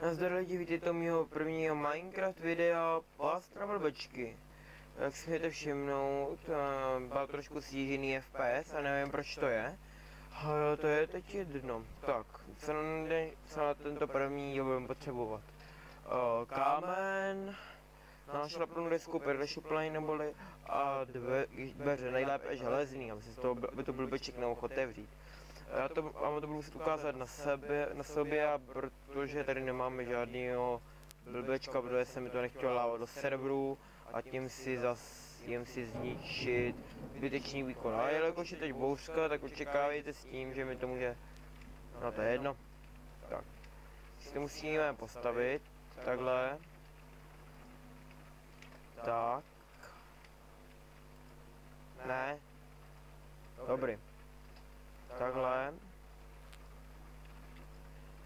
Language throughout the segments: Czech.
Nazdar lidi, vítejte do mého prvního Minecraft videa Past na blbečky. Jak si můžete všimnout, má trošku snížený FPS a nevím proč to je. Ale to je teď jedno. Tak, co na tento první díl budeme potřebovat? Kámen, nášlapnou desku, perlešuplej neboli a dveře, nejlépe železný, aby to blbeček nemohl otevřít. Já to budu muset ukázat na sobě, protože tady nemáme žádného blbečka, protože se mi to nechtělo dávat do serveru a tím si zničit zbytečný výkon. A jelikož je teď bouřka, tak očekávejte s tím, že mi to může... No to je jedno. Tak. Si to musíme postavit. Takhle. Tak. Ne. Dobrý. Takhle.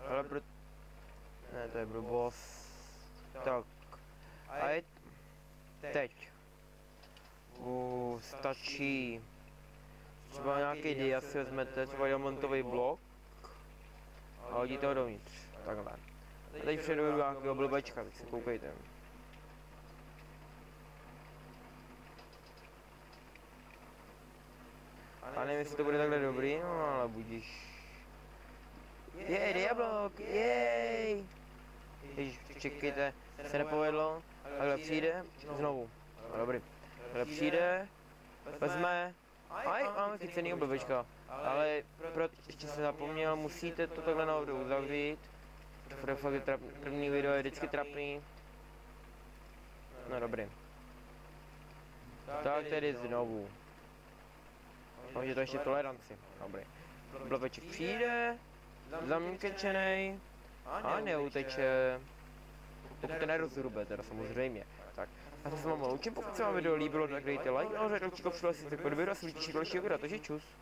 Ale ne, to je blbost. Tak. A je... Teď. Stačí. Třeba nějaký dia si vezmete, třeba diamantový blok. A hodíte ho dovnitř. Takhle. A teď předvedu nějakého blbečka, tak si koukejte. A nevím, jestli to bude takhle dobrý, no ale budíš. Jej, diablok, jej! Ježiš, čekejte, se nepovedlo, takhle přijde, znovu, no dobrý. Takhle přijde, vezme, máme chycenýho blbečka, ale ještě se zapomněl, musíte to takhle nahoru uzavřít. První video je vždycky trapný. No dobrý. Tak tedy znovu. Máme to ještě toleranci, dobrý. Blbeček přijde, zamkečenej a neuteče. Pokud to nerozhrube, teda samozřejmě. Tak, a to se vám loučím, pokud se vám video líbilo, tak dejte like a řekl, přihlásíte se k video a se těším dalšího videa, takže čus.